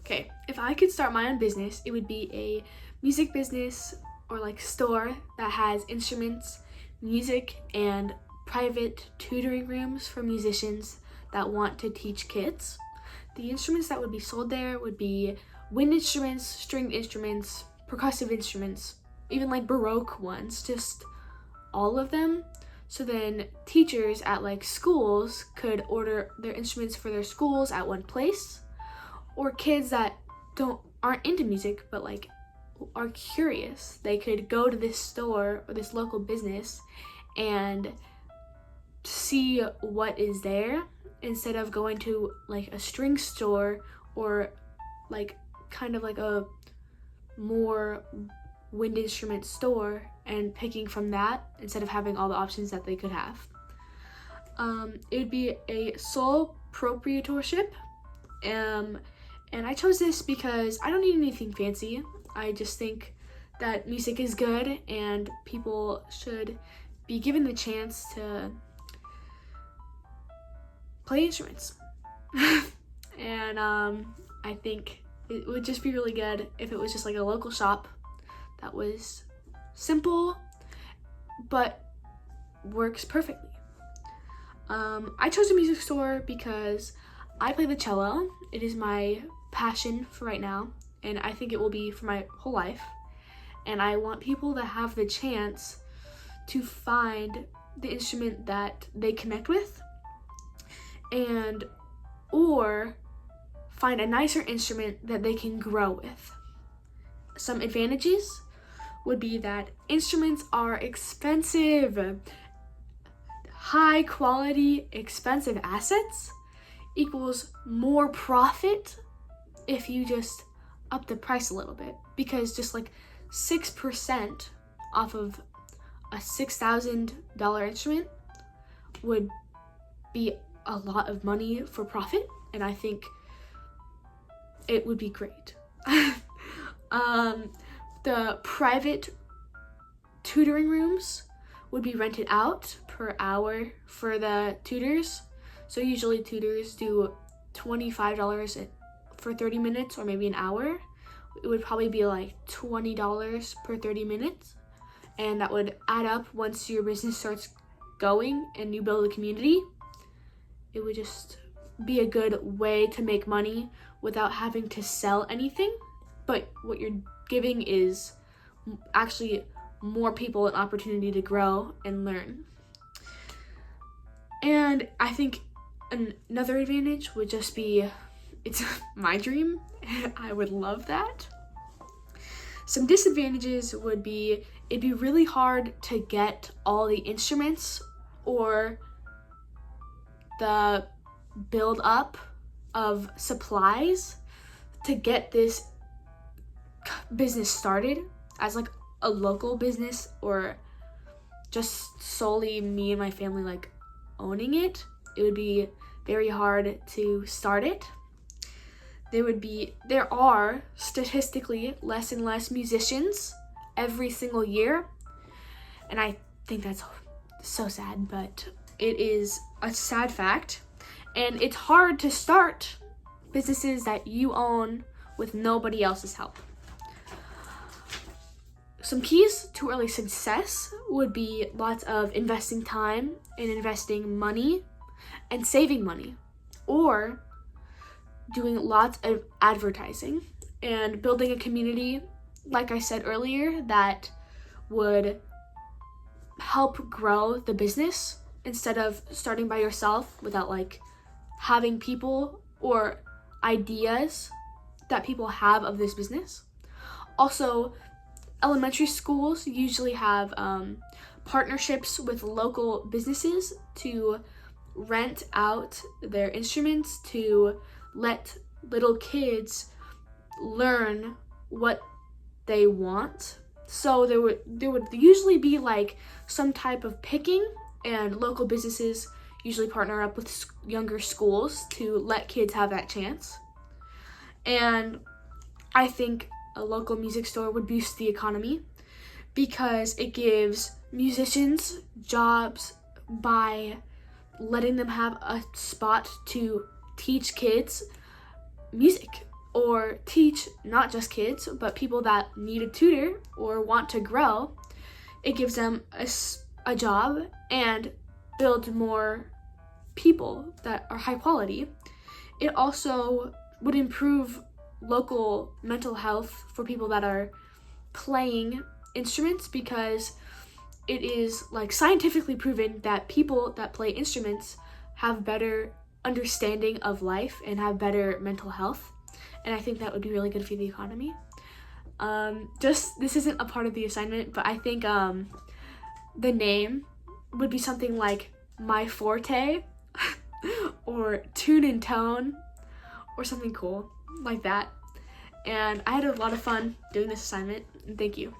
Okay, if I could start my own business, it would be a music business or like store that has instruments, music, and private tutoring rooms for musicians that want to teach kids. The instruments that would be sold there would be wind instruments, stringed instruments, percussive instruments, even like Baroque ones, just all of them. So then teachers at like schools could order their instruments for their schools at one place, or kids that aren't into music but like are curious, they could go to this store or this local business and see what is there instead of going to like a string store or like kind of like a more wind instrument store and picking from that instead of having all the options that they could have. It would be a sole proprietorship, and I chose this because I don't need anything fancy. I just think that music is good and people should be given the chance to play instruments. And I think it would just be really good if it was just like a local shop that was simple but works perfectly. I chose a music store because I play the cello. It is my passion for right now, and I think it will be for my whole life. And I want people to have the chance to find the instrument that they connect with, and or find a nicer instrument that they can grow with. Some advantages would be that instruments are expensive. High quality, expensive assets equals more profit if you just up the price a little bit, because just like 6% off of a $6,000 instrument would be a lot of money for profit, and I think it would be great. The private tutoring rooms would be rented out per hour for the tutors. So usually tutors do $25 for 30 minutes or maybe an hour. It would probably be like $20 per 30 minutes. And that would add up once your business starts going and you build a community. It would just be a good way to make money without having to sell anything. But what you're giving is actually more people an opportunity to grow and learn. And I think another advantage would just be, it's my dream, and I would love that. Some disadvantages would be, it'd be really hard to get all the instruments or the build up of supplies to get this business started as like a local business, or just solely me and my family like owning it. It would be very hard to start it. There are statistically less and less musicians every single year, and I think that's so sad, but it is a sad fact. And it's hard to start businesses that you own with nobody else's help. Some keys to early success would be lots of investing time and investing money and saving money, or doing lots of advertising and building a community, like I said earlier, that would help grow the business instead of starting by yourself without like having people or ideas that people have of this business. Also, elementary schools usually have partnerships with local businesses to rent out their instruments to let little kids learn what they want. So there would usually be like some type of picking, and local businesses usually partner up with younger schools to let kids have that chance. And I think a local music store would boost the economy because it gives musicians jobs by letting them have a spot to teach kids music or teach not just kids, but people that need a tutor or want to grow. It gives them a job and builds more people that are high quality. It also would improve local mental health for people that are playing instruments, because it is like scientifically proven that people that play instruments have better understanding of life and have better mental health. And I think that would be really good for the economy. This isn't a part of the assignment, but I think the name would be something like My Forte or Tune and Tone or something cool like that. And I had a lot of fun doing this assignment, and thank you.